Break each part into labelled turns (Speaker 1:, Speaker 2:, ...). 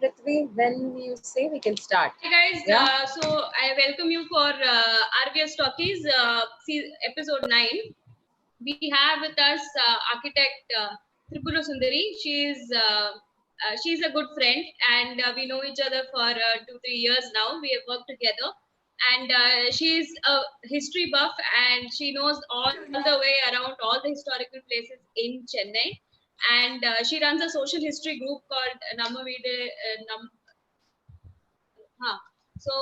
Speaker 1: Prithvi, when you say we can start.
Speaker 2: Hi guys,
Speaker 1: Yeah.
Speaker 2: so I welcome you for RVS Talkies, episode 9. We have with us architect Thirupurasundari. She's a good friend, and we know each other for 2-3 years now. We have worked together, and she's a history buff, and she knows all the way around all the historical places in Chennai. And she runs a social history group called Namavide. Huh. So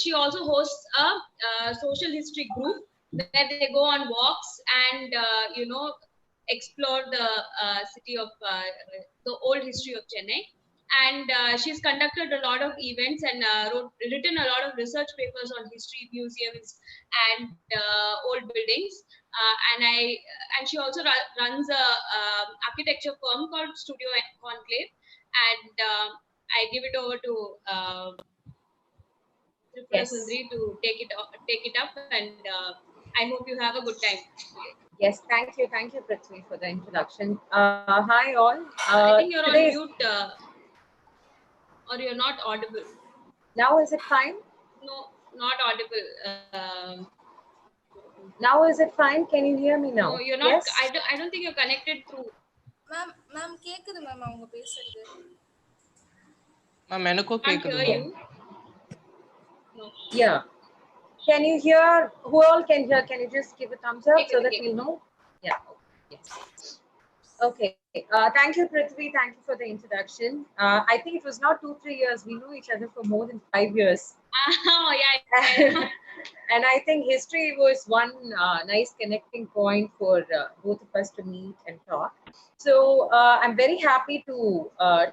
Speaker 2: she also hosts a social history group where they go on walks and explore the city of the old history of Chennai. And she's conducted a lot of events and written a lot of research papers on history, museums, and old buildings. And she also runs a architecture firm called Studio Conclave. And I give it over to Thirupurasundari to take it up, and I hope you have a good time today.
Speaker 1: Yes, thank you, Prithvi, for the introduction. Hi all.
Speaker 2: I think you're on
Speaker 1: today
Speaker 2: mute, or you're not audible.
Speaker 1: Now is it fine?
Speaker 2: No, not audible.
Speaker 1: Now is it fine? Can you hear me now?
Speaker 2: No, you're not.
Speaker 1: Yes.
Speaker 2: I don't think you're connected through.
Speaker 3: Ma'am, கேக்குது ma'am அவங்க பேசுறது.
Speaker 4: Ma'am, எனக்கும்
Speaker 2: Can't
Speaker 4: கேக்குது
Speaker 2: hear
Speaker 4: ma'am.
Speaker 2: you. No.
Speaker 1: Yeah. Can you hear? Who all can hear? Can you just give a thumbs up so that
Speaker 2: Okay.
Speaker 1: we'll know? Yeah. Yes. Okay. Thank you, Prithvi. Thank you for the introduction. I think it was not 2-3 years. We knew each other for more than 5 years.
Speaker 2: Oh yeah.
Speaker 1: And I think history was one nice connecting point for both of us to meet and talk. So I'm very happy to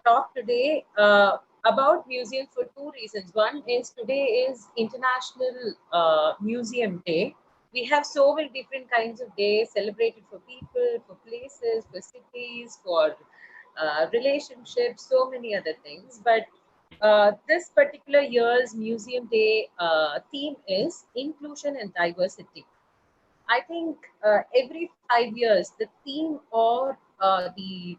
Speaker 1: talk today about museum for two reasons. One is today is International Museum Day. We have so many different kinds of days celebrated for people, for places, for cities, for relationships, so many other things. But this particular year's Museum Day theme is inclusion and diversity. I think every 5 years, the theme or the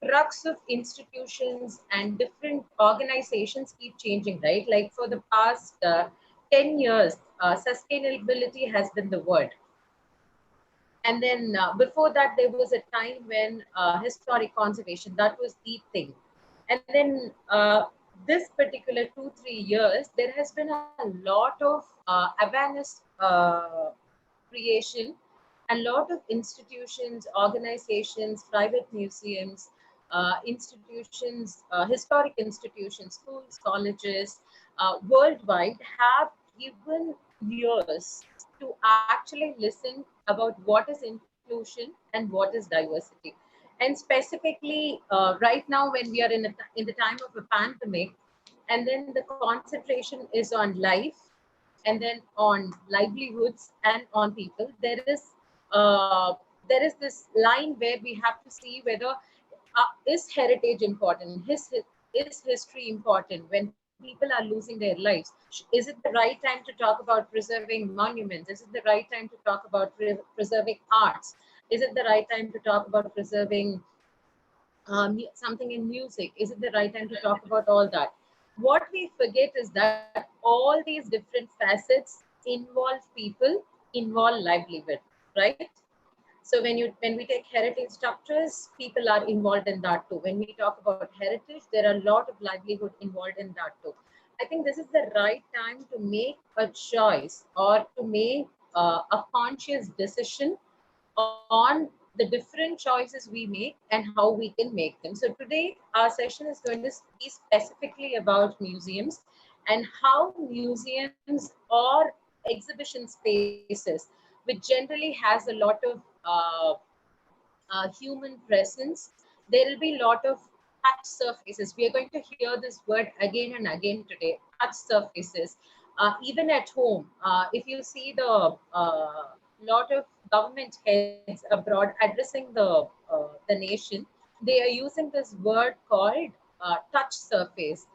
Speaker 1: crux of institutions and different organizations keep changing, right? Like for the past 10 years, sustainability has been the word. And then before that, there was a time when historic conservation, that was the thing. And then this particular 2-3 years, there has been a lot of awareness creation, and lot of institutions, organizations, private museums, institutions, historic institutions, schools, colleges, worldwide have given years to actually listen about what is inclusion and what is diversity. And specifically, right now, when we are in the time of a pandemic, and then the concentration is on life, and then on livelihoods and on people, there is this line where we have to see whether is heritage important, is history important when people are losing their lives. Is it the right time to talk about preserving monuments? Is it the right time to talk about preserving arts? Is it the right time to talk about preserving something in music? Is it the right time to talk about all that? What we forget is that all these different facets involve people, involve livelihood, right? So when we take heritage structures, people are involved in that too. When we talk about heritage, there are a lot of livelihood involved in that too. I think this is the right time to make a choice or to make a conscious decision on the different choices we make and how we can make them. So today our session is going to be specifically about museums and how museums or exhibition spaces, which generally has a lot of human presence, there will be a lot of touch surfaces. We are going to hear this word again and again today, touch surfaces. Even at home, if you see the lot of government heads abroad addressing the nation, they are using this word called touch surface.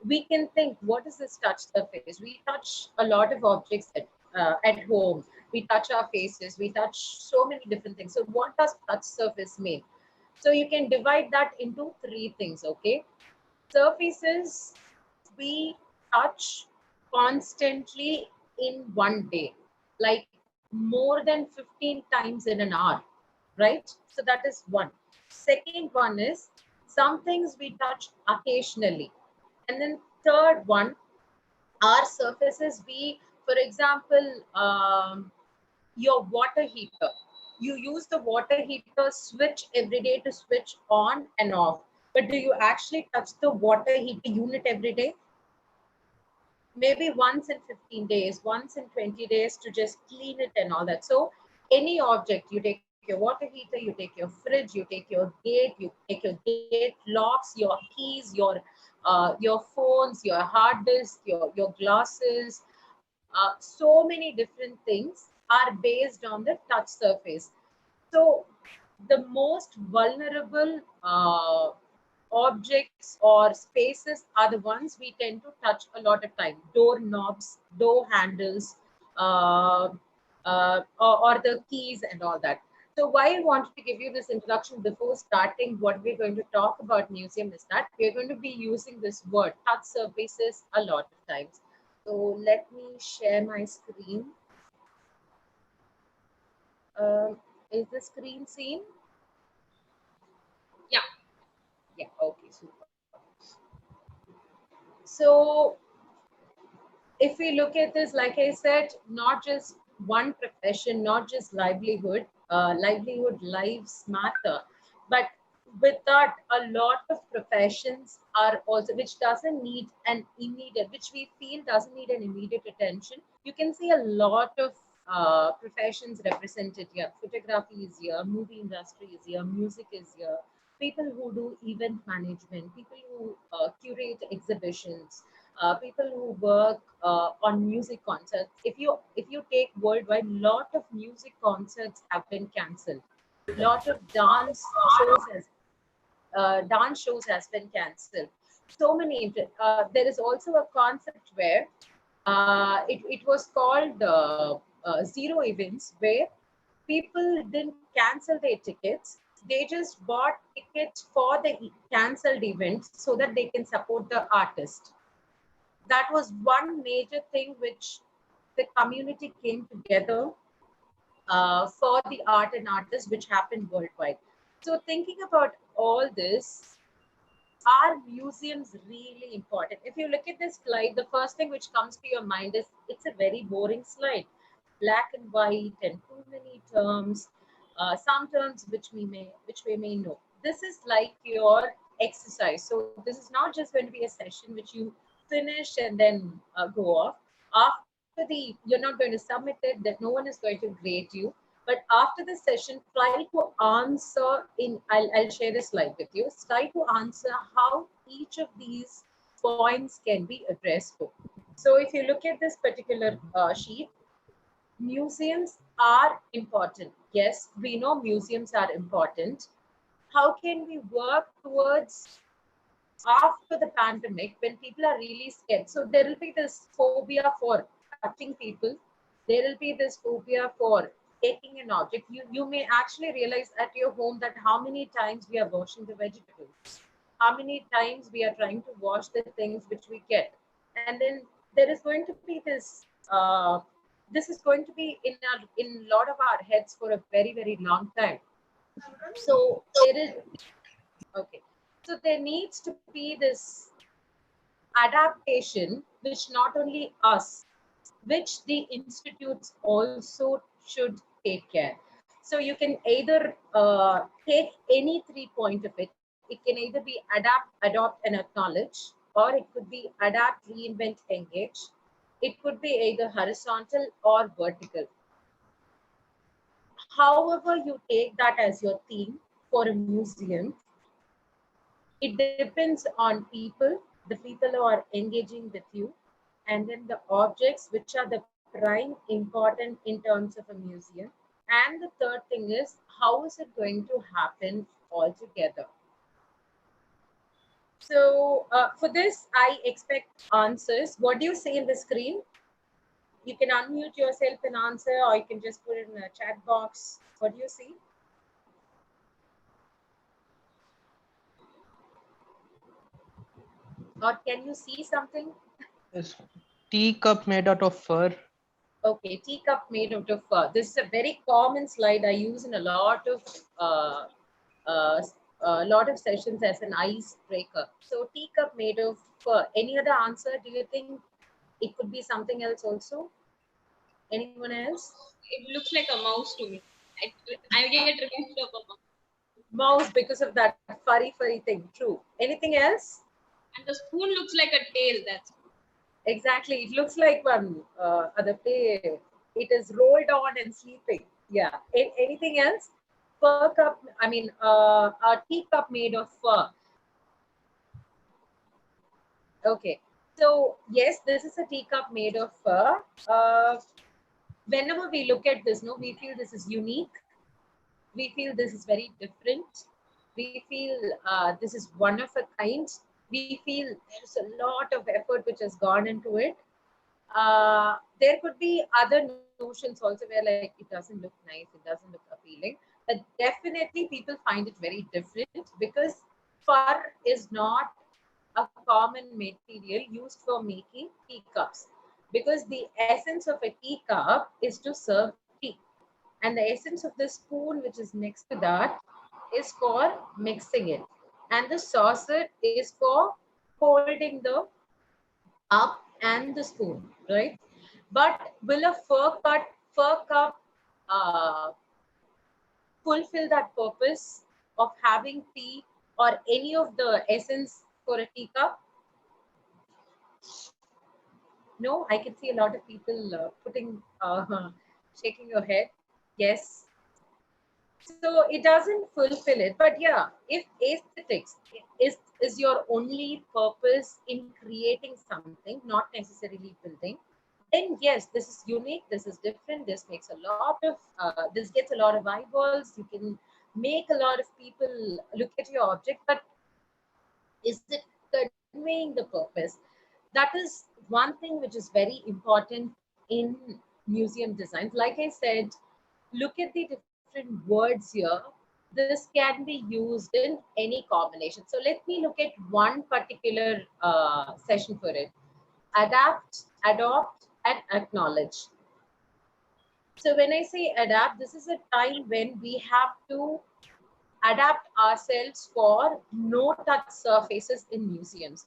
Speaker 1: We can think, what is this touch surface? We touch a lot of objects at home. We touch our faces. We touch so many different things. So what does touch surface mean? So you can divide that into 3 things, okay? surfaces we touch constantly in one day, like more than 15 times in an hour, right? So that is one. Second one is some things we touch occasionally. And then third one, our surfaces we, for example, your water heater. You use the water heater switch every day to switch on and off. But do you actually touch the water heater unit every day? Maybe once in 15 days, once in 20 days to just clean it and all that. So any object, you take your water heater, you take your fridge, you take your gate, you take your gate locks, your keys, your phones, your hard disk, your glasses, so many different things are based on the touch surface. So the most vulnerable objects or spaces are the ones we tend to touch a lot of time. Door knobs, door handles, or the keys and all that. So why I wanted to give you this introduction before starting what we're going to talk about museum is that we're going to be using this word touch surfaces a lot of times. So let me share my screen. Is the screen seen?
Speaker 2: Yeah.
Speaker 1: Yeah, okay, super. So if we look at this, like I said, not just one profession, not just livelihood, lives matter, but with that, a lot of professions are also, which doesn't need an immediate, which we feel doesn't need an immediate attention. You can see a lot of professions represented here. Photography is here, movie industry is here, music is here, people who do event management, people who curate exhibitions, people who work on music concerts. If you take worldwide, lot of music concerts have been cancelled. Lot of dance shows has been cancelled. So many. There is also a concept where it was called zero events, where people didn't cancel their tickets. They just bought tickets for the cancelled events so that they can support the artist. That was one major thing which the community came together for the art and artists, which happened worldwide. So thinking about all this, are museums really important? If you look at this slide, the first thing which comes to your mind is it's a very boring slide, black and white and too many terms, some terms which we may know. This is like your exercise. So this is not just going to be a session which you finish and then go off. After you're not going to submit it, that no one is going to grade you. But after the session, try to answer I'll share this slide with you. Try to answer how each of these points can be addressed to. So if you look at this particular sheet, museums are important. Yes, we know museums are important. How can we work towards after the pandemic when people are really scared? So there will be this phobia for touching people. There will be this phobia for taking an object. You may actually realize at your home that how many times we are washing the vegetables, how many times we are trying to wash the things which we get. And then there is going to be this is going to be in a lot of our heads for a very, very long time. So there is, okay. So there needs to be this adaptation, which not only us, which the institutes also should take care. So you can either take any 3 point of it. It can either be adapt, adopt, and acknowledge, or it could be adapt, reinvent, engage. It could be either horizontal or vertical. However you take that as your theme for a museum, it depends on people, the people who are engaging with you, and then the objects which are the prime important in terms of a museum. And the third thing is, how is it going to happen altogether? So for this, I expect answers. What do you see in the screen? You can unmute yourself and answer, or you can just put it in a chat box. What do you see? Or can you see something?
Speaker 4: Yes. Teacup made out of fur.
Speaker 1: Okay, teacup made out of fur. This is a very common slide I use in uh, uh, a lot of sessions as an icebreaker. So teacup made of fur. Any other answer? Do you think it could be something else also? Anyone else?
Speaker 2: It looks like a mouse to me. I get refused of a mouse.
Speaker 1: Mouse, because of that furry thing. True. Anything else?
Speaker 2: And the spoon looks like a tail. That's
Speaker 1: Exactly. It looks like one other play. It is rolled on and sleeping. Yeah. Anything else? Fur cup. I mean, a teacup made of fur. Okay. So yes, this is a teacup made of fur. Whenever we look at this, no, we feel this is unique. We feel this is very different. We feel this is one of a kind. We feel there's a lot of effort which has gone into it. There could be other notions also where like it doesn't look nice, it doesn't look appealing, but definitely people find it very different because fur is not a common material used for making teacups, because the essence of a teacup is to serve tea, and the essence of the spoon which is next to that is for mixing it, and the saucer is for holding the up and the spoon, right? But will a fur cup uh, fulfill that purpose of having tea or any of the essence for a teacup? No, I can see a lot of people shaking your head. Yes. So it doesn't fulfill it. But yeah, if aesthetics is your only purpose in creating something, not necessarily building, then yes, this is unique, this is different, this makes a lot of this gets a lot of eyeballs, you can make a lot of people look at your object, but is it conveying the purpose? That is one thing which is very important in museum designs. Like I said, look at the different words here. This can be used in any combination. So let me look at one particular session for it. Adapt, adopt, and acknowledge. So when I say adapt, this is a time when we have to adapt ourselves for no touch surfaces in museums.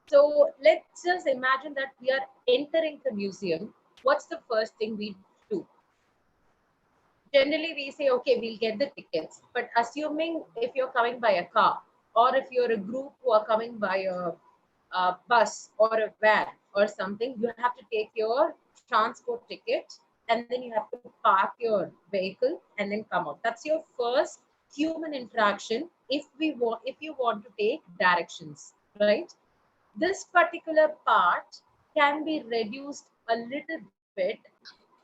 Speaker 1: So let's just imagine that we are entering the museum. What's the first thing we do? Generally, we say, okay, we'll get the tickets. But assuming if you're coming by a car, or if you're a group who are coming by a bus or a van or something, you have to take your transport ticket, and then you have to park your vehicle and then come out. That's your first human interaction if you want to take directions, right? This particular part can be reduced a little bit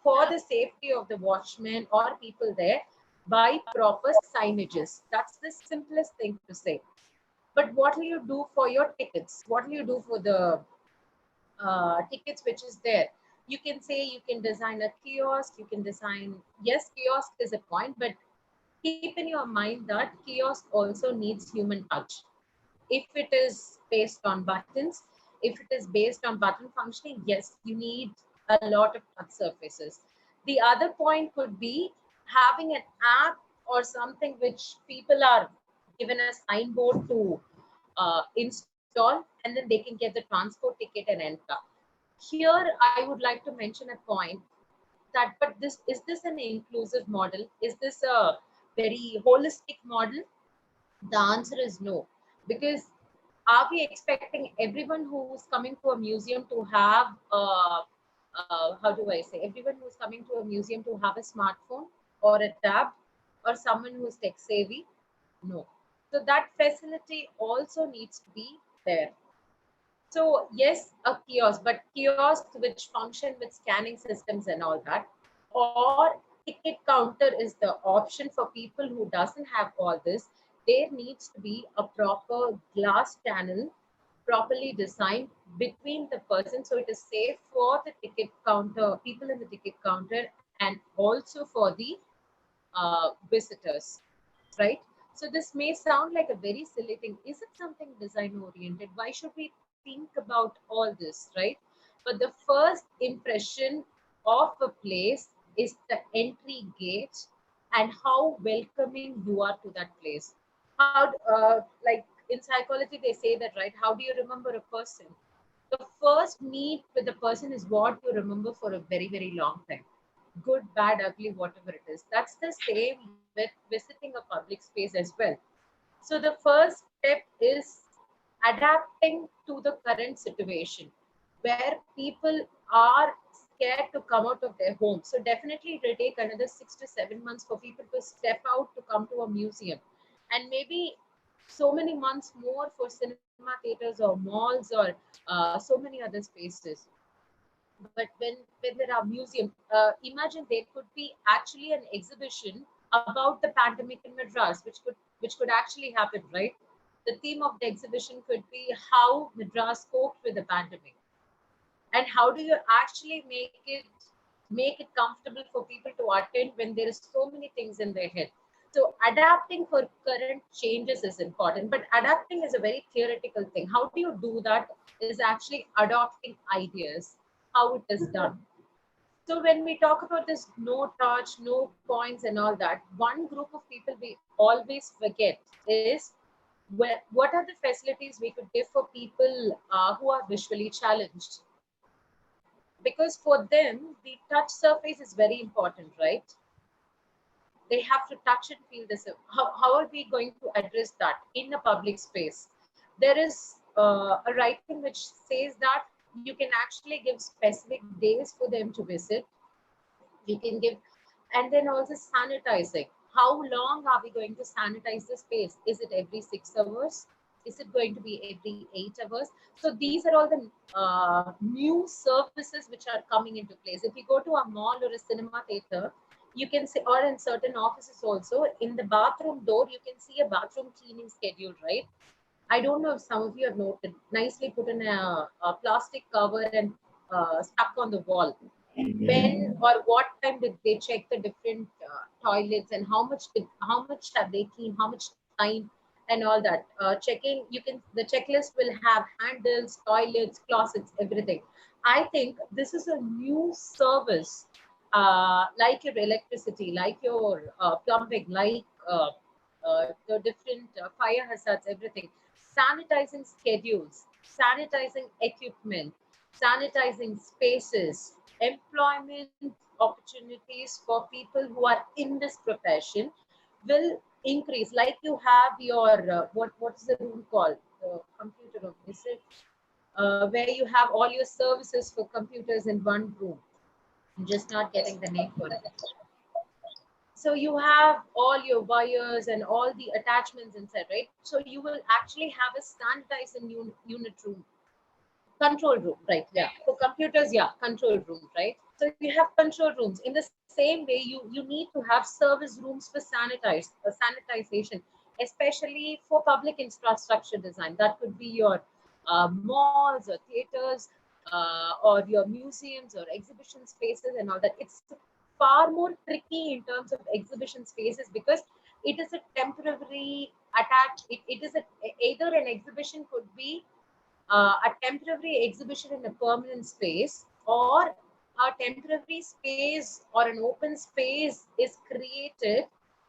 Speaker 1: for the safety of the watchmen or people there by proper signages. That's the simplest thing to say. But what will you do for your tickets? What will you do for the tickets which is there? You can say you can design a kiosk, you can design, yes, kiosk is a point, but keep in your mind that kiosk also needs human touch. If it is based on buttons, if it is based on button functioning, yes, you need a lot of touch surfaces. The other point could be having an app or something which people are given a signboard to install, and then they can get the transport ticket and enter. Here, I would like to mention a point that, but this is this an inclusive model? Is this a very holistic model? The answer is no, because are we expecting everyone who's coming to a museum to have how do I say, everyone who's coming to a museum to have a smartphone or a tab or someone who's tech savvy? No. So that facility also needs to be there. So yes, a kiosk, but kiosks which function with scanning systems and all that, or ticket counter is the option for people who doesn't have all this. There needs to be a proper glass channel properly designed between the person, so it is safe for the ticket counter, people in the ticket counter, and also for the visitors, right? So this may sound like a very silly thing. Is it something design oriented? Why should we think about all this, right? But the first impression of a place is the entry gate and how welcoming you are to that place. How, like in psychology, they say that, right? How do you remember a person? The first meet with the person is what you remember for a very, very long time. Good, bad, ugly, whatever it is. That's the same with visiting a public space as well. So the first step is adapting to the current situation where people are scared to come out of their home. So definitely it will take another 6 to 7 months for people to step out to come to a museum. And maybe so many months more for cinema theaters or malls or so many other spaces. But when there are museums, imagine there could be actually an exhibition about the pandemic in Madras, which could actually happen, right? The theme of the exhibition could be how Madras coped with the pandemic, and how do you actually make it comfortable for people to attend when there is so many things in their head. So adapting for current changes is important, but adapting is a very theoretical thing. How do you do that is actually adopting ideas, how it is done. So when we talk about this no touch, no points and all that, one group of people we always forget is what are the facilities we could give for people who are visually challenged, because for them the touch surface is very important, right? They have to touch and feel this. How are we going to address that in a public space? There is a writing which says that you can actually give specific days for them to visit. You can give, and then also sanitizing. How long are we going to sanitize the space? Is it every 6 hours? Is it going to be every 8 hours? So these are all the new services which are coming into place. If you go to a mall or a cinema theater, you can see, or in certain offices also, in the bathroom door you can see a bathroom cleaning schedule, right? I don't know if some of you have noted, nicely put in a plastic cover and stuck on the wall. When or what time did they check the different toilets, and how much have they cleaned, how much time, and all that. Checking, you can, the checklist will have handles, toilets, closets, everything. I think this is a new service, like your electricity, like your plumbing, like the different fire hazards, everything. Sanitizing schedules, sanitizing equipment, sanitizing spaces, employment opportunities for people who are in this profession will increase. Like you have your what is the room called? The computer room, is it? Where you have all your services for computers in one room. I'm just not getting the name for it. So you have all your wires and all the attachments inside, right? So you will actually have a sanitized unit room. Control room, right? Yeah. For computers, yeah, control room, right? So you have control rooms. In the same way, you need to have service rooms for sanitization, especially for public infrastructure design. That could be your malls or theaters, or your museums or exhibition spaces and all that. It's far more tricky in terms of exhibition spaces because it is a temporary attached. It is either an exhibition could be a temporary exhibition in a permanent space, or a temporary space or an open space is created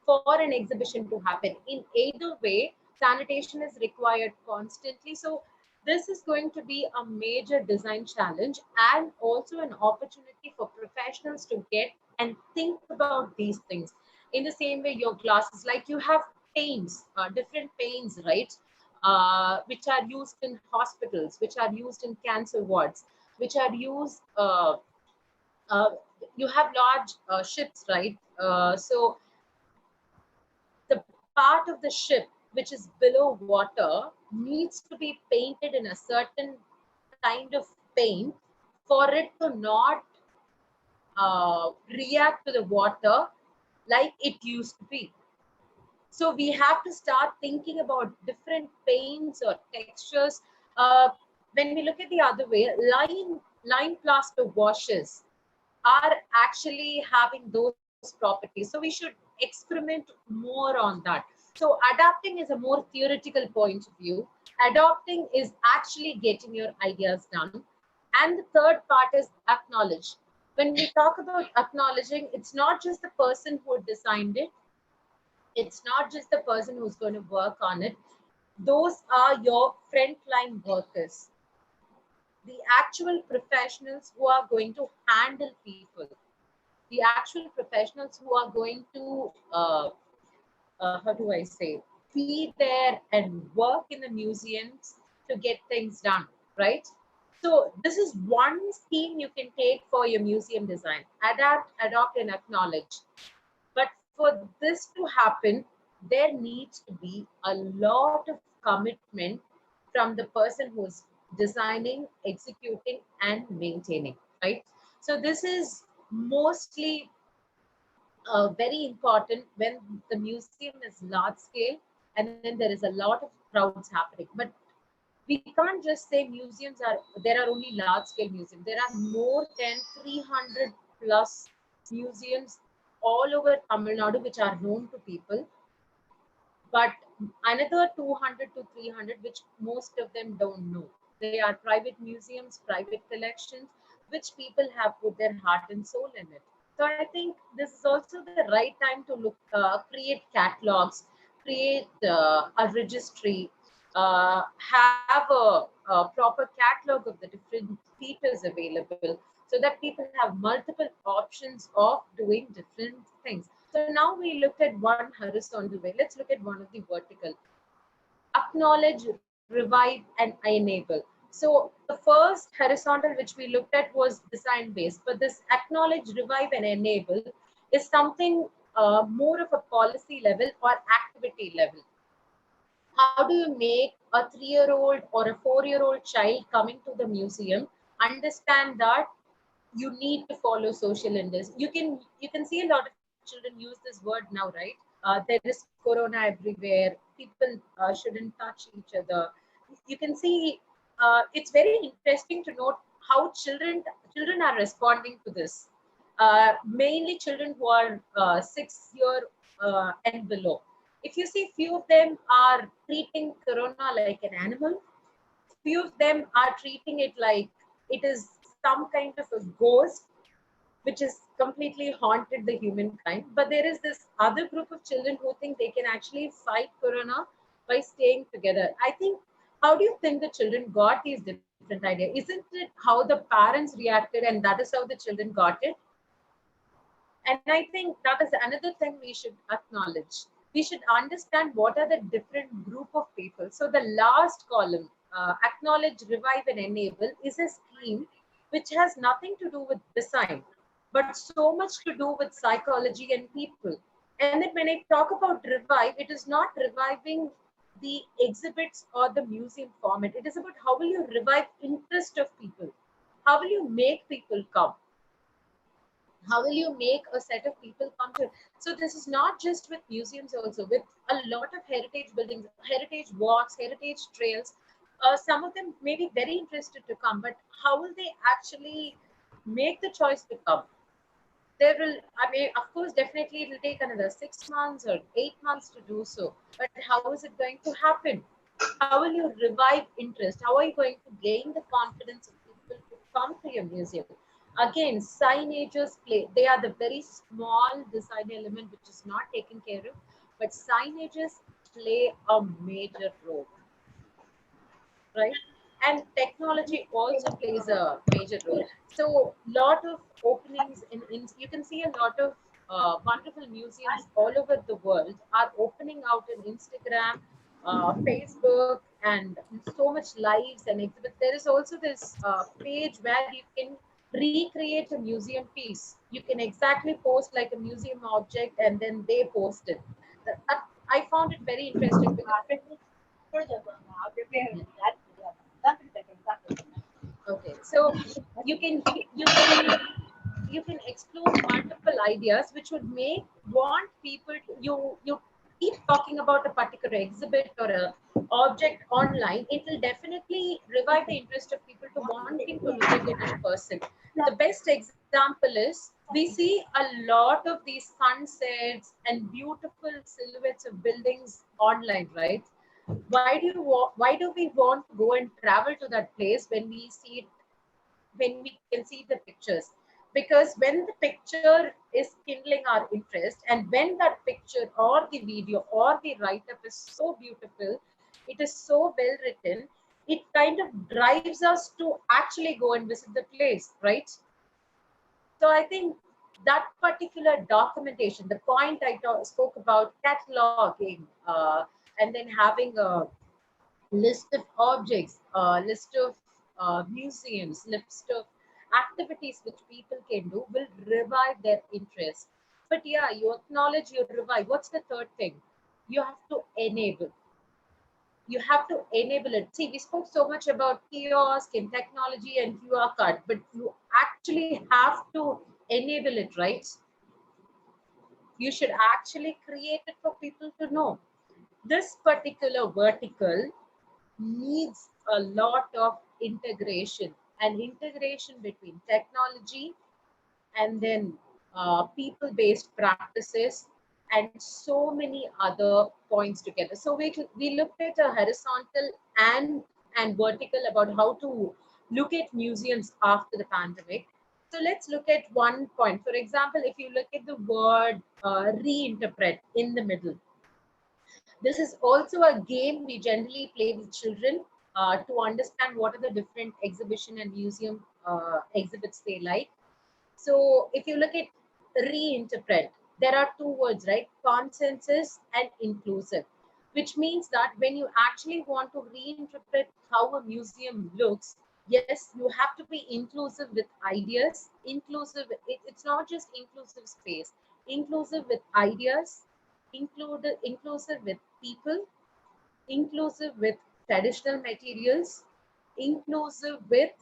Speaker 1: for an exhibition to happen. In either way, sanitation is required constantly. So this is going to be a major design challenge and also an opportunity for professionals to get and think about these things. In the same way, your glasses, like you have paints, different paints, right? Which are used in hospitals, which are used in cancer wards, which are used, uh, you have large ships, right? So the part of the ship which is below water needs to be painted in a certain kind of paint for it to not react to the water like it used to be. So we have to start thinking about different paints or textures. When we look at the other way, line plaster washes are actually having those properties. So we should experiment more on that. So adapting is a more theoretical point of view. Adopting is actually getting your ideas done. And the third part is acknowledge. When we talk about acknowledging, it's not just the person who designed it, it's not just the person who's going to work on it. Those are your frontline workers, the actual professionals who are going to handle people, the actual professionals who are going to, how do I say, be there and work in the museums to get things done, right? So this is one scheme you can take for your museum design: adapt, adopt, and acknowledge. But for this to happen, there needs to be a lot of commitment from the person who's designing, executing, and maintaining, right? So this is mostly very important when the museum is large scale and then there is a lot of crowds happening. But we can't just say museums are, there are only large scale museums. There are more than 300 plus museums all over Tamil Nadu which are known to people, but another 200 to 300 which most of them don't know. They are private museums, private collections, which people have put their heart and soul in it. So I think this is also the right time to look, create catalogs, create a registry, have a proper catalog of the different features available, so that people have multiple options of doing different things. So now we looked at one horizontal way. Let's look at one of the vertical: acknowledge, revive, and enable. So the first horizontal which we looked at was design based, but this acknowledge, revive, and enable is something more of a policy level or activity level. How do you make a 3-year-old or a 4-year-old child coming to the museum understand that you need to follow social index? You can see a lot of children use this word now, right? There is corona everywhere. People shouldn't touch each other. You can see it's very interesting to note how children are responding to this. Mainly children who are 6 year and below. If you see, few of them are treating corona like an animal. Few of them are treating it like it is some kind of a ghost which is completely haunted the humankind. But there is this other group of children who think they can actually fight corona by staying together. I think, how do you think the children got these different ideas? Isn't it how the parents reacted and that is how the children got it? And I think that is another thing we should acknowledge. We should understand what are the different group of people. So the last column, acknowledge, revive, and enable, is a scheme which has nothing to do with design, but so much to do with psychology and people. And then when I talk about revive, it is not reviving the exhibits or the museum format. It is about how will you revive interest of people? How will you make people come? How will you make a set of people come to? So this is not just with museums, also with a lot of heritage buildings, heritage walks, heritage trails. Some of them may be very interested to come, but how will they actually make the choice to come? There will, I mean, of course, definitely it will take another 6 months or 8 months to do so, but how is it going to happen? How will you revive interest? How are you going to gain the confidence of people to come to your museum? Again, signages play, they are the very small design element which is not taken care of, but signages play a major role, right? And technology also plays a major role. So lot of openings in you can see a lot of wonderful museums all over the world are opening out on Instagram, Facebook, and so much lives and exhibits. There is also this page where you can recreate a museum piece. You can exactly post like a museum object and then they post it. I found it very interesting because okay, so you can you can you can explore multiple ideas which would make want people to, you keep talking about a particular exhibit or a object online, it will definitely revive the interest of people to wanting to look at it in person. The best example is we see a lot of these sunsets and beautiful silhouettes of buildings online, right? Why do we want to go and travel to that place when we see it, when we can see the pictures? Because when the picture is kindling our interest, and when that picture or the video or the write-up is so beautiful, it is so well written, it kind of drives us to actually go and visit the place, right? So I think that particular documentation, the point I spoke about cataloging, and then having a list of objects, list of museums, list of activities which people can do will revive their interest. But yeah, you acknowledge, you revive. What's the third thing? You have to enable. You have to enable it. See, we spoke so much about kiosk and technology and QR card, but you actually have to enable it, right? You should actually create it for people to know. This particular vertical needs a lot of integration, and integration between technology and then people-based practices and so many other points together. So we looked at a horizontal and vertical about how to look at museums after the pandemic. So let's look at one point. For example, if you look at the word reinterpret in the middle, this is also a game we generally play with children to understand what are the different exhibition and museum exhibits they like. So if you look at reinterpret, there are two words, right? Consensus and inclusive, which means that when you actually want to reinterpret how a museum looks, yes, you have to be inclusive with ideas, inclusive. It's not just inclusive space, inclusive with ideas, inclusive with people, inclusive with traditional materials, inclusive with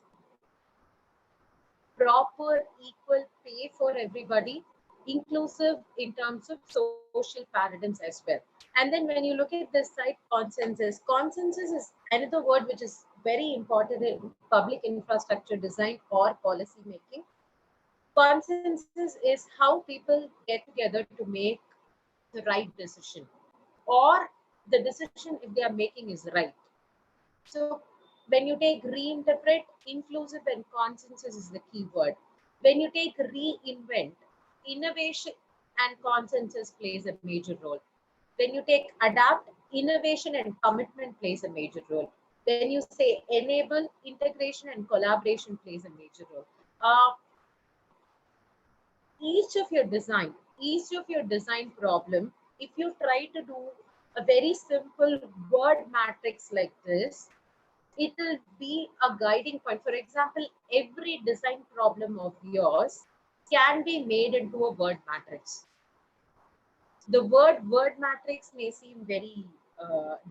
Speaker 1: proper equal pay for everybody, inclusive in terms of social paradigms as well. And then when you look at this side, consensus. Consensus is another word which is very important in public infrastructure design or policy making. Consensus is how people get together to make the right decision, or the decision if they are making is right. So when you take reinterpret, inclusive and consensus is the key word. When you take reinvent, innovation and consensus plays a major role. When you take adapt, innovation and commitment plays a major role. When you say enable, integration and collaboration plays a major role. Each of your design problem, if you try to do a very simple word matrix like this, it will be a guiding point. For example, every design problem of yours can be made into a word matrix. The word matrix may seem very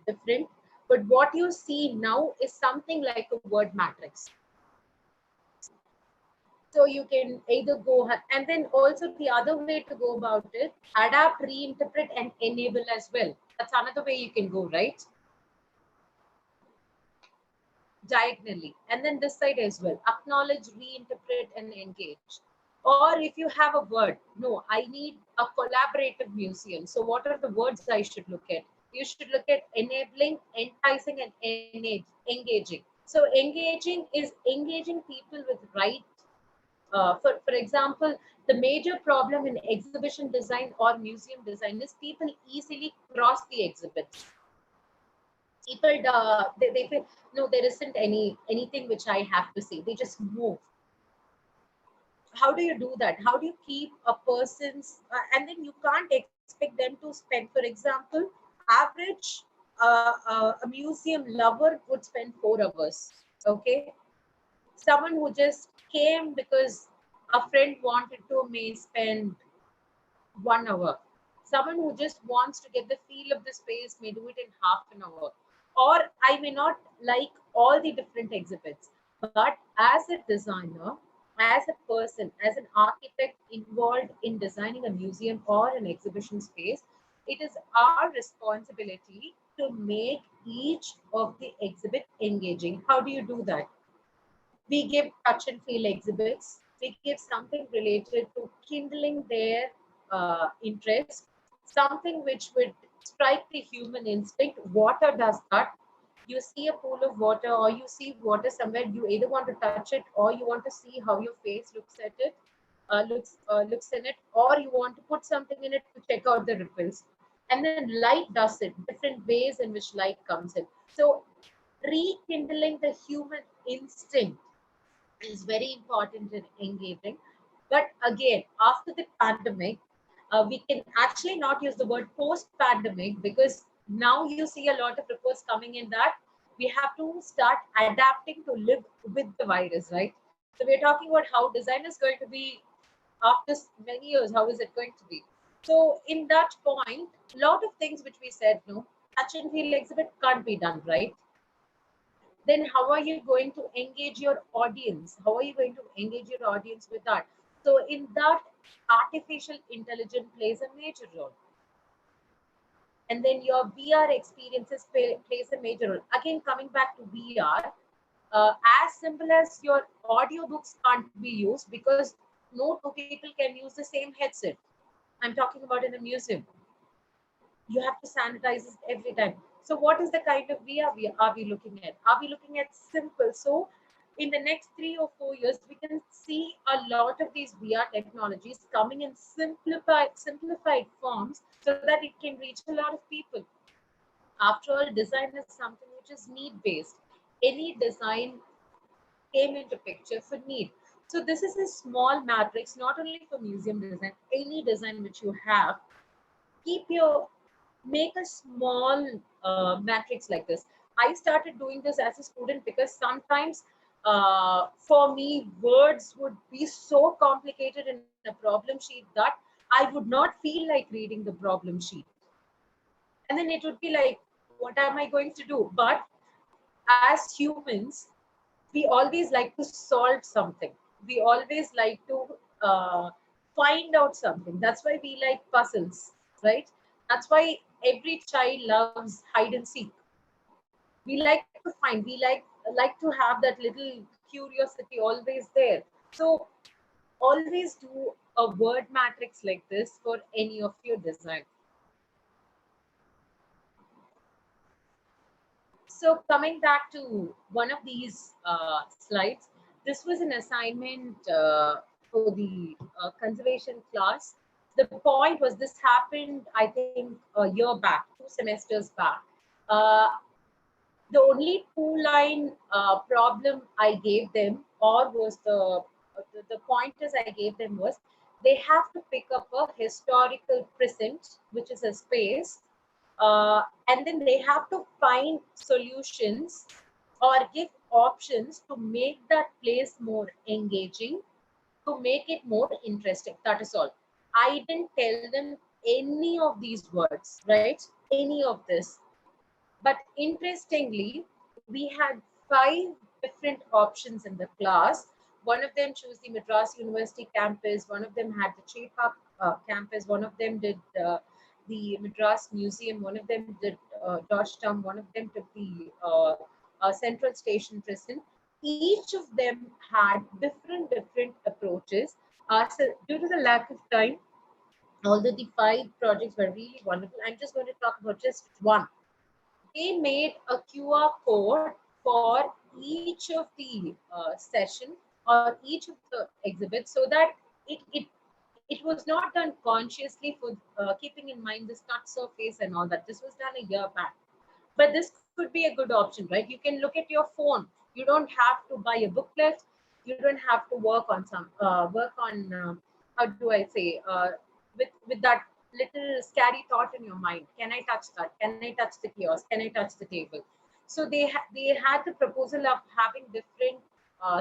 Speaker 1: different, but what you see now is something like a word matrix. So you can either go, and then also the other way to go about it, adapt, reinterpret, and enable as well. That's another way you can go, right? Diagonally. And then this side as well, acknowledge, reinterpret, and engage. Or if you have a word, no, I need a collaborative museum. So what are the words I should look at? You should look at enabling, enticing, and engaging. So engaging is engaging people with right. For example, the major problem in exhibition design or museum design is people easily cross the exhibits. People, they feel, no, there isn't anything which I have to say. They just move. How do you do that? How do you keep a person's, and then you can't expect them to spend, for example, average a museum lover would spend 4 hours. Okay. Someone who just came because a friend wanted to may spend 1 hour. Someone who just wants to get the feel of the space may do it in half an hour. Or I may not like all the different exhibits, but as a designer, as a person, as an architect involved in designing a museum or an exhibition space, it is our responsibility to make each of the exhibit engaging. How do you do that? We give touch and feel exhibits. We give something related to kindling their interest, something which would strike the human instinct. Water does that. You see a pool of water or you see water somewhere, you either want to touch it or you want to see how your face looks at it, looks in it, or you want to put something in it to check out the ripples. And then light does it, different ways in which light comes in. So rekindling the human instinct is very important in engaging. But again, after the pandemic, we can actually not use the word post-pandemic, because now you see a lot of reports coming in that we have to start adapting to live with the virus, right? So we're talking about how design is going to be after many years. How is it going to be? So in that point, a lot of things which we said, no, touch and feel exhibit can't be done, right? Then how are you going to engage your audience? How are you going to engage your audience with that? So in that, artificial intelligence plays a major role. And then your VR experiences plays a major role. Again, coming back to VR, as simple as your audiobooks can't be used because no two people can use the same headset. I'm talking about in a museum. You have to sanitize it every time. So what is the kind of VR are we looking at? Are we looking at simple? So in the next 3 or 4 years, we can see a lot of these VR technologies coming in simplified forms so that it can reach a lot of people. After all, design is something which is need-based. Any design came into picture for need. So this is a small matrix, not only for museum design, any design which you have, keep your make a small matrix like this. I started doing this as a student because sometimes for me words would be so complicated in a problem sheet that I would not feel like reading the problem sheet, and then it would be like, what am I going to do? But as humans, we always like to solve something. We always like to find out something. That's why we like puzzles, right? That's why every child loves hide and seek. We like to find. We like to have that little curiosity always there. So always do a word matrix like this for any of your design. So coming back to one of these slides, this was an assignment for the conservation class. The point was this happened, I think, a year back, 2 semesters back. Uh, the only two-line problem I gave them, or was the pointers I gave them was, they have to pick up a historical present, which is a space, and then they have to find solutions or give options to make that place more engaging, to make it more interesting. That is all. I didn't tell them any of these words, right? Any of this. But interestingly, we had 5 different options in the class. One of them chose the Madras University campus, one of them had the Chepak campus, one of them did the Madras Museum, one of them did Georgetown, one of them took the Central Station Prison. Each of them had different approaches. So due to the lack of time, although the 5 projects were really wonderful, I'm just going to talk about just one. They made a QR code for each of the session or each of the exhibits, so that it was not done consciously for keeping in mind this cut surface and all that. This was done a year back. But this could be a good option, right? You can look at your phone. You don't have to buy a booklet. You don't have to work on how do I say, with that little scary thought in your mind. Can I touch that? Can I touch the kiosk? Can I touch the table? So they had the proposal of having different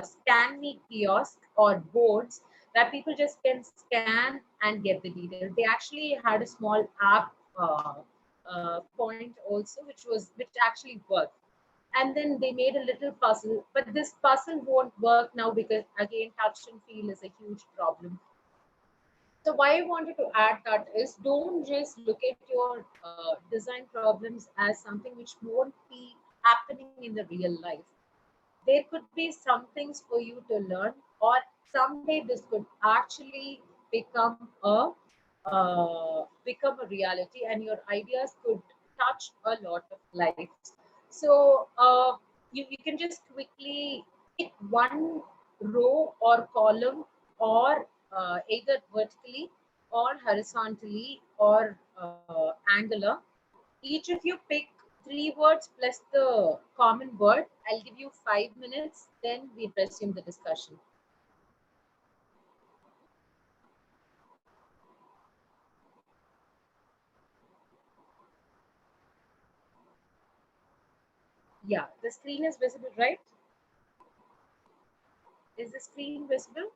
Speaker 1: scan me kiosk or boards that people just can scan and get the details. They actually had a small app point also, which actually worked. And then they made a little puzzle, but this puzzle won't work now because again, touch and feel is a huge problem. So why I wanted to add that is, don't just look at your design problems as something which won't be happening in the real life. There could be some things for you to learn, or someday this could actually become become a reality, and your ideas could touch a lot of lives. So you can just quickly pick one row or column, or either vertically or horizontally or angular. Each of you pick three words plus the common word. I'll give you 5 minutes, then we resume the discussion. Yeah, the screen is visible, right? Is the screen visible?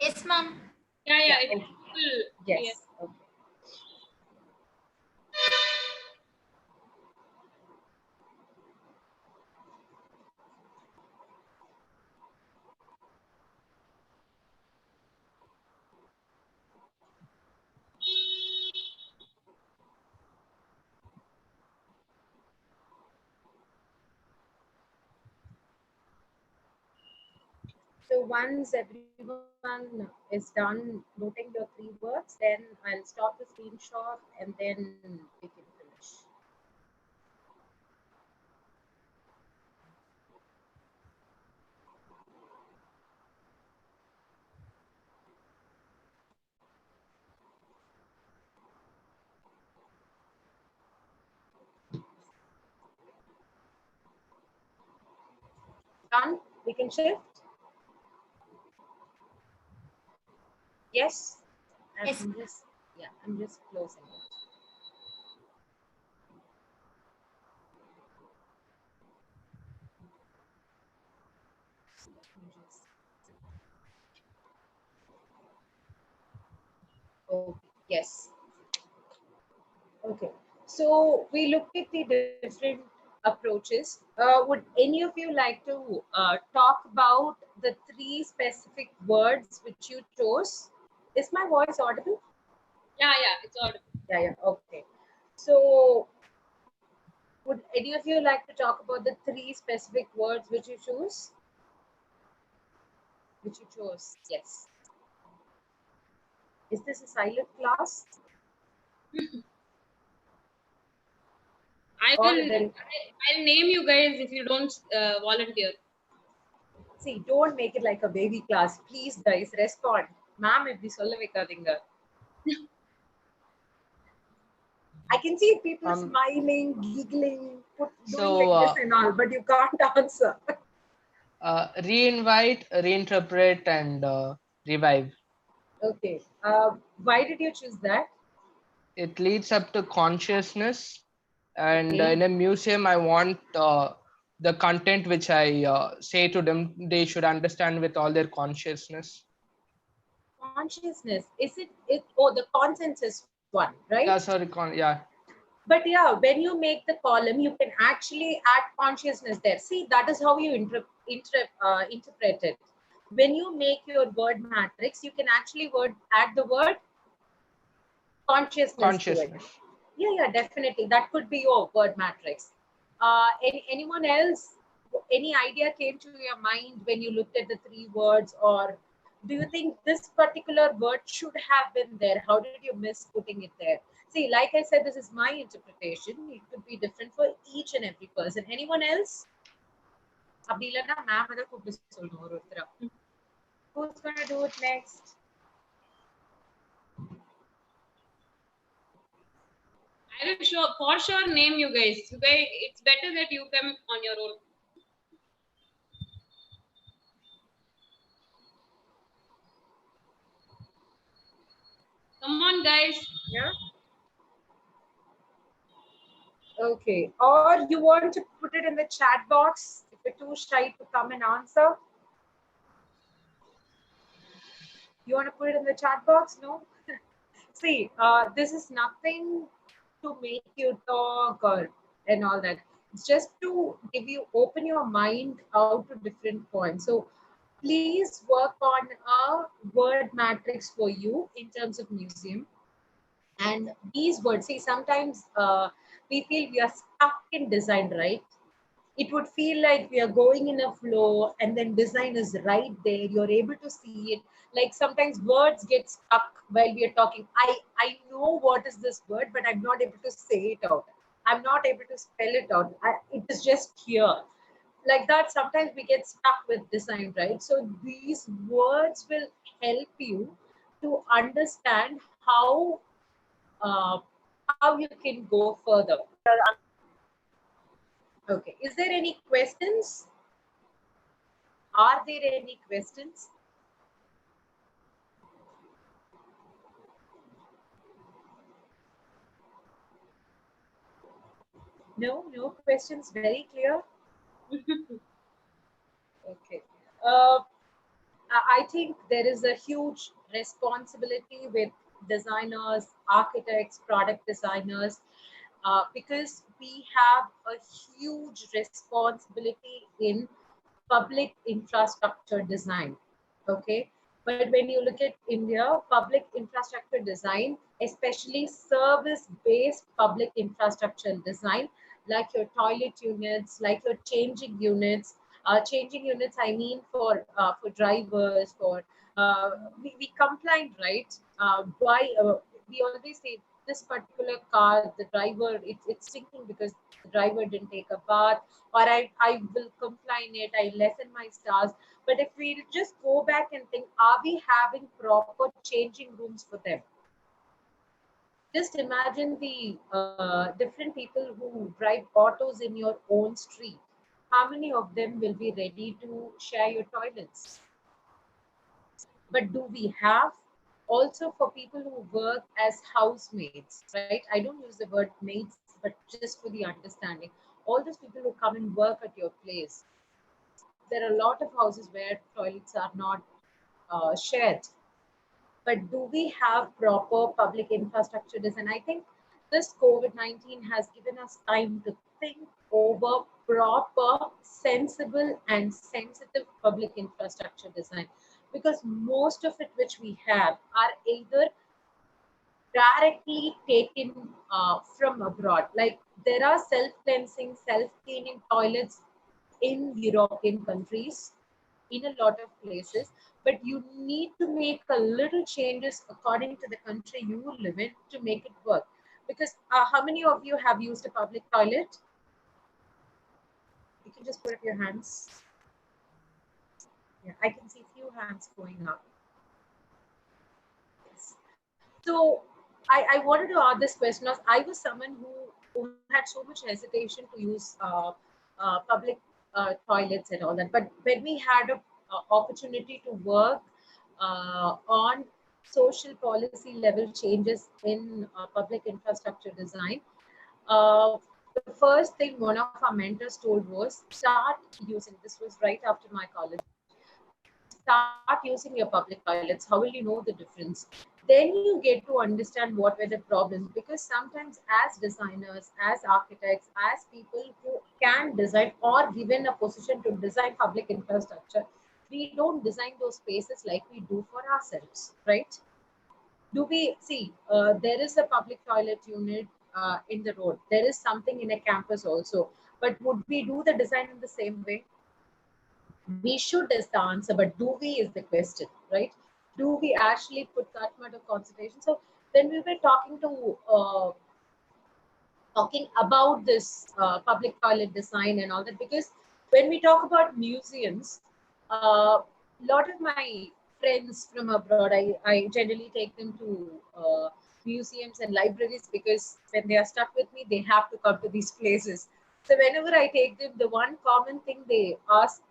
Speaker 3: Yes, ma'am.
Speaker 2: Yeah,
Speaker 1: Yeah,
Speaker 2: it's
Speaker 1: okay.
Speaker 2: full.
Speaker 1: Yes. Okay. So once everyone is done noting your three words, then I'll stop the screenshot and then we can finish. Done? We can shift? Yes?
Speaker 3: Yes.
Speaker 1: I'm just closing it. Okay. Yes. Okay. So we looked at the different approaches. Would any of you like to talk about the three specific words which you chose? Is my voice audible?
Speaker 2: Yeah, it's audible.
Speaker 1: Yeah. Okay. So would any of you like to talk about the three specific words which you choose? Which you chose? Yes. Is this a silent class?
Speaker 2: I
Speaker 1: Or
Speaker 2: will.
Speaker 1: there,
Speaker 2: I'll name you guys if you don't volunteer.
Speaker 1: see, don't make it like a baby class. Please, guys, respond. Ma'am, இப்படி சொல்ல வைக்காதீங்க. I can see people smiling, giggling, doing like this and all, but you can't answer.
Speaker 4: Reinvite, reinterpret, and revive.
Speaker 1: Okay. Why did you choose that?
Speaker 4: It leads up to consciousness, and
Speaker 1: Okay.
Speaker 4: in a museum, I want the content which I say to them, they should understand with all their consciousness.
Speaker 1: Consciousness. Is it? Oh, the consensus one, right?
Speaker 4: Yeah, sorry, yeah.
Speaker 1: But yeah, when you make the column, you can actually add consciousness there. See, that is how you interpret it. When you make your word matrix, you can actually add the word consciousness to it. Yeah, definitely. That could be your word matrix. Anyone else? Any idea came to your mind when you looked at the three words, or do you think this particular word should have been there? How did you miss putting it there? See, like I said, this is my interpretation. It could be different for each and every person. Anyone else? அப்படி இல்லைன்னா ma'am அதை கூப்பிட்டு சொல்லணும் ஒருத்தரா. Who's gonna do it next?
Speaker 2: I will for sure name you guys. You guys, it's better that you come on your own. Come on, guys.
Speaker 1: Yeah. Okay. Or you want to put it in the chat box if you're too shy to come and answer. You want to put it in the chat box? No? See, this is nothing to make you talk or and all that. It's just to give you open your mind out to different points. So please work on a word matrix for you in terms of museum. And these words, see, sometimes we feel we are stuck in design, right? It would feel like we are going in a flow, and then design is right there. You're able to see it. Like sometimes words get stuck while we are talking. I know what is this word, but I'm not able to say it out. I'm not able to spell it out. It is just here. Like that, sometimes we get stuck with design, right? So these words will help you to understand uh, how you can go further. Okay, is there any questions? Are there any questions? No, no questions. Very clear. Okay. Uh, I think there is a huge responsibility with designers, architects, product designers, because we have a huge responsibility in public infrastructure design. Okay. But when you look at India, public infrastructure design, especially service-based public infrastructure design, like your toilet units, like your changing units, I mean for drivers, we complain, right? We always say this particular car, the driver, it's stinking because the driver didn't take a bath, or I will complain it, I lessen my stars. But if we just go back and think, are we having proper changing rooms for them? Just imagine the different people who drive autos in your own street. How many of them will be ready to share your toilets? But do we have also for people who work as housemaids, right? I don't use the word maids, but just for the understanding, all those people who come and work at your place, there are a lot of houses where toilets are not shared. But do we have proper public infrastructure design? I think this COVID-19 has given us time to think over proper, sensible, and sensitive public infrastructure design. Because most of it which we have are either directly taken from abroad. Like there are self-cleansing, self-cleaning toilets in European countries, in a lot of places, but you need to make a little changes according to the country you live in to make it work. Because how many of you have used a public toilet? You can just put up your hands. Yeah, I can see few hands going up. Yes. So I wanted to ask this question because I was someone who had so much hesitation to use public toilets and all that. But when we had a opportunity to work on social policy level changes in public infrastructure design, the first thing one of our mentors told was start using, this was right after my college, start using your public toilets. How will you know the difference? Then you get to understand what were the problems, because sometimes as designers, as architects, as people who can design or given a position to design public infrastructure, we don't design those spaces like we do for ourselves, right? Do we see there is a public toilet unit in the road, there is something in a campus also, but would we do the design in the same way? We should is the answer, but do we is the question, right? Do we actually put that much of concentration? So when we were talking about this public toilet design and all that, because when we talk about museums, a lot of my friends from abroad, I generally take them to museums and libraries, because when they are stuck with me, they have to come to these places. So whenever I take them, the one common thing they ask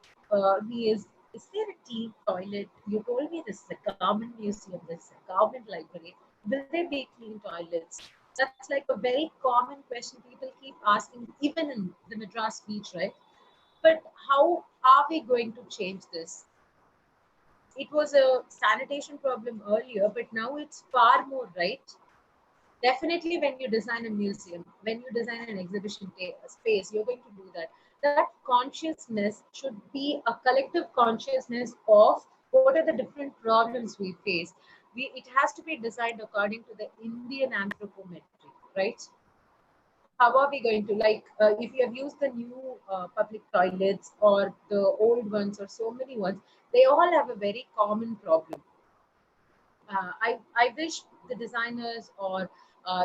Speaker 1: me is there a tea toilet? You told me this is a government museum, this is a government library. Will there be clean toilets? That's like a very common question people keep asking, even in the Madras speech, right? But how are we going to change this? It was a sanitation problem earlier, but now it's far more, right? Definitely, when you design a museum, when you design an exhibition space, you're going to do that. That consciousness should be a collective consciousness of what are the different problems we face. It has to be designed according to the Indian anthropometry, right? how are we going to, like, if you have used the new public toilets or the old ones or so many ones, they all have a very common problem. I wish the designers or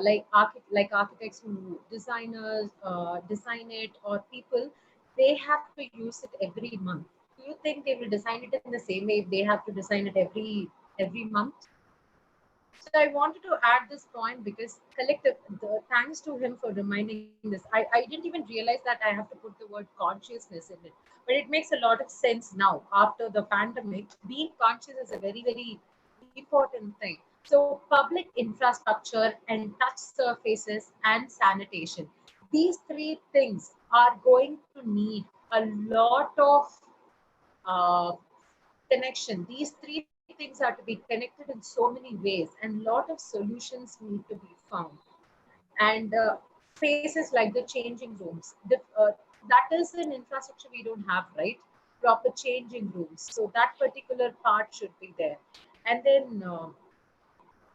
Speaker 1: like architects who design it, or people, they have to use it every month. Do you think they will design it in the same way if they have to design it every month? So I wanted to add this point because thanks to him for reminding this. I didn't even realize that I have to put the word consciousness in it. But it makes a lot of sense now after the pandemic. Being conscious is a very, very important thing. So public infrastructure and touch surfaces and sanitation. These three things are going to need a lot of uh, connection. These three things are to be connected in so many ways, and a lot of solutions need to be found. And spaces like the changing rooms, that is an infrastructure we don't have, right? Proper changing rooms. So that particular part should be there. And then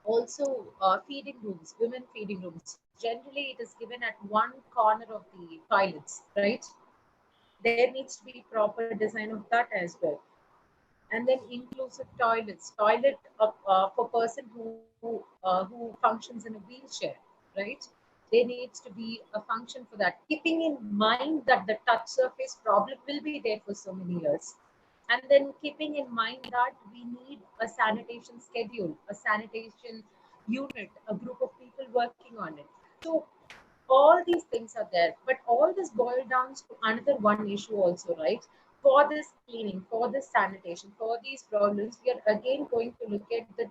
Speaker 1: also feeding rooms, women feeding rooms. Generally, it is given at one corner of the toilets, right? There needs to be proper design of that as well. And then inclusive toilets, for person who functions in a wheelchair, right? There needs to be a function for that, keeping in mind that the touch surface problem will be there for so many years. And then keeping in mind that we need a sanitation schedule, a sanitation unit, a group of people working on it. So all these things are there, but all this boils down to another one issue also, right? For this cleaning, for this sanitation, for these problems, we are again going to look at the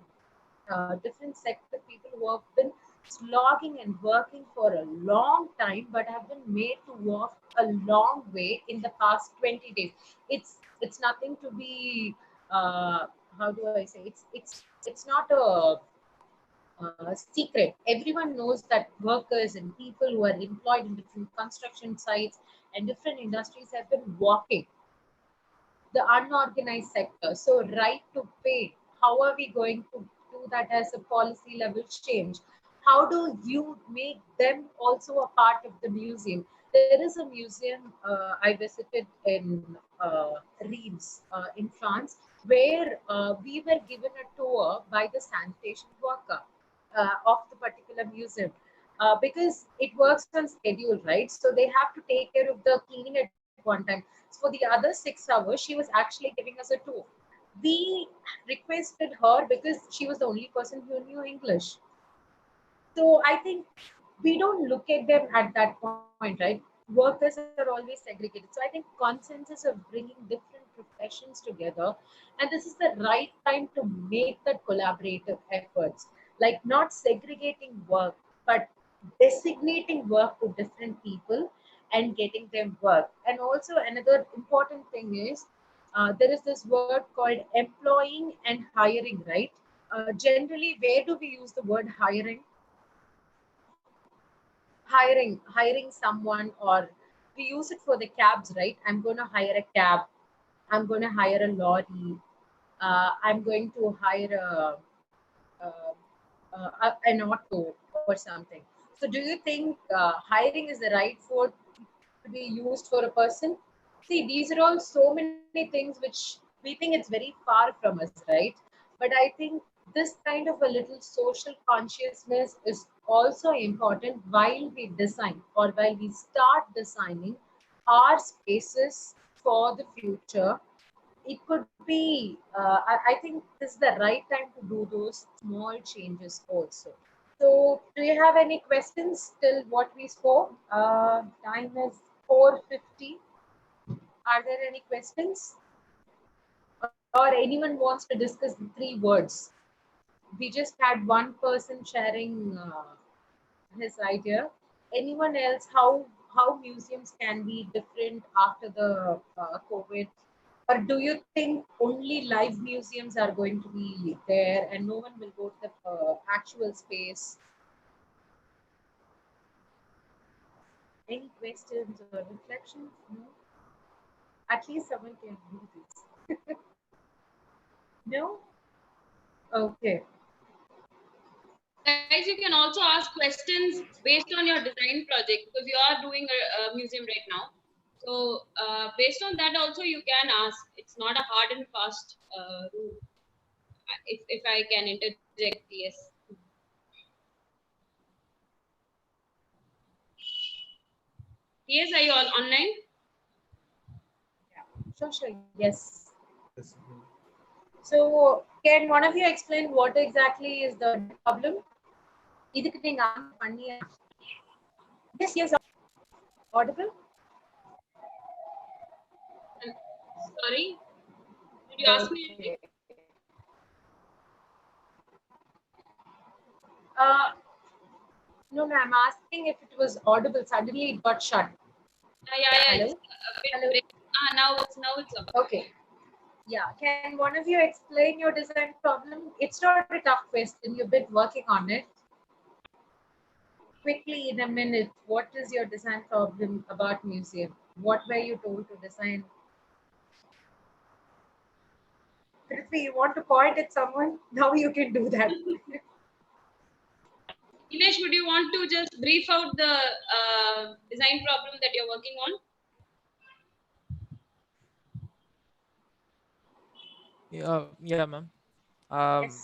Speaker 1: different sector people who have been slogging and working for a long time, but have been made to walk a long way in the past 20 days. It's nothing to be how do I say, it's not a secret. Everyone knows that workers and people who are employed in different construction sites and different industries have been walking, the unorganized sector. So, right to pay, how are we going to do that as a policy level change? How do you make them also a part of the museum? There is a museum I visited in Reims in France, where we were given a tour by the sanitation worker of the particular museum. Because it works on schedule, right? So they have to take care of the cleaning at one time. So for the other 6 hours, she was actually giving us a tour. We requested her because she was the only person who knew English. So I think we don't look at them at that point, right? Workers are always segregated. So I think consensus of bringing different professions together, and this is the right time to make that collaborative efforts, like not segregating work, but designating work to different people and getting them work. And also another important thing is there is this word called employing and hiring, right? Generally, where do we use the word hiring? Hiring someone, or we use it for the cabs, right? I'm going to hire a cab, I'm going to hire a lorry, I'm going to hire an auto or something. So do you think hiring is the right word to be used for a person? See, these are all so many things which we think it's very far from us, right? But I think this kind of a little social consciousness is also important while we design, or while we start designing our spaces for the future. It could be, I think this is the right time to do those small changes also. So, do you have any questions till what we spoke? Time is 4:50. Are there any questions? Or anyone wants to discuss the three words? We just had one person sharing his idea. Anyone else? How museums can be different after the COVID? Or do you think only live museums are going to be there and no one will go to the actual space? Any questions or reflections? No? At least someone can do this. No? Okay.
Speaker 2: guys, you can also ask questions based on your design project because you are doing a museum right now. So based on that also you can ask. It's not a hard and fast rule. If I can interject, yes. Yes, are you all online?
Speaker 1: Sure. Yes. So, can one of you explain what exactly is the problem? இதுக்கு நீங்க answer பண்ணியா? Yes. Audible?
Speaker 2: Sorry, did you ask me anything?
Speaker 1: No, I'm asking if it was audible. Suddenly it got shut.
Speaker 2: Yeah.
Speaker 1: Hello?
Speaker 2: It's a bit
Speaker 1: Hello?
Speaker 2: break. Now it's okay.
Speaker 1: Okay. Yeah. Can one of you explain your design problem? It's not a tough question. You've been working on it. Quickly, in a minute, what is your design problem about museum? What were you told to design? Prithvi, you want to point at someone? Now you can do that.
Speaker 2: Dinesh, would you want to just brief out the design problem that you're working on?
Speaker 5: Yeah, ma'am. Um,
Speaker 1: Yes.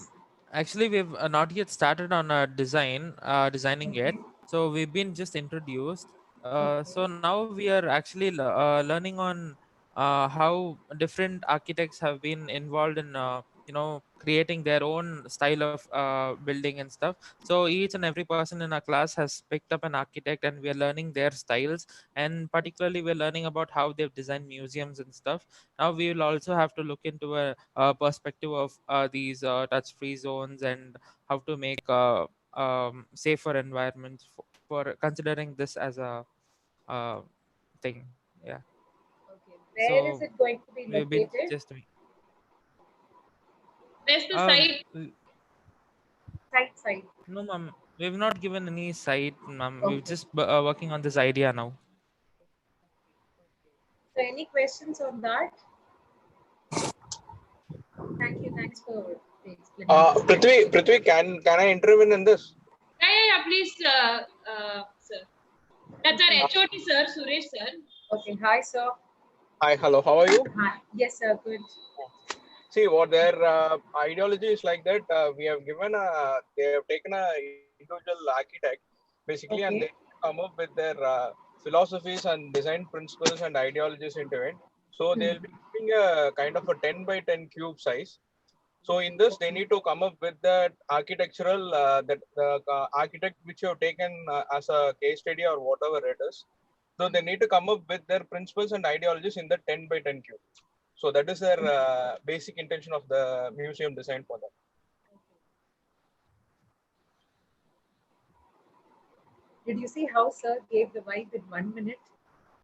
Speaker 5: Actually, we've not yet started on designing yet. So we've been just introduced. So now we are actually learning on how different architects have been involved in creating their own style of building and stuff. So each and every person in our class has picked up an architect, and we are learning their styles. And particularly, we're learning about how they've designed museums and stuff. Now we will also have to look into a perspective of these touch-free zones and how to make safer environments for considering this as a uh, thing. Yeah.
Speaker 1: Okay. Where is
Speaker 5: So
Speaker 1: it going to be
Speaker 5: we've been
Speaker 1: located?
Speaker 5: just
Speaker 2: Where's the
Speaker 5: um
Speaker 2: site?
Speaker 1: Side.
Speaker 5: no, ma'am, we've not given any site, ma'am. We're
Speaker 1: Okay.
Speaker 5: just working on this idea now.
Speaker 1: So, any questions on that? Thank you. Thanks for the explanation.
Speaker 6: Prithvi, can I intervene in this?
Speaker 2: Yeah. Please, sir. That's our HOD, sir, Suresh, sir.
Speaker 1: Okay. Hi, sir.
Speaker 6: Hi, hello. How are you?
Speaker 1: Hi. Yes, sir. Good.
Speaker 6: See, what their ideology is like that. We have given they have taken a individual architect basically, and they come up with their philosophies and design principles and ideologies into it. So they'll be giving a kind of a 10 by 10 cube size. So in this, they need to come up with that architectural, that the architect which you have taken as a case study or whatever it is. So they need to come up with their principles and ideologies in the 10 by 10 cube. So that is their basic intention of the museum design for them.
Speaker 1: Did you see how sir gave the vibe in 1 minute?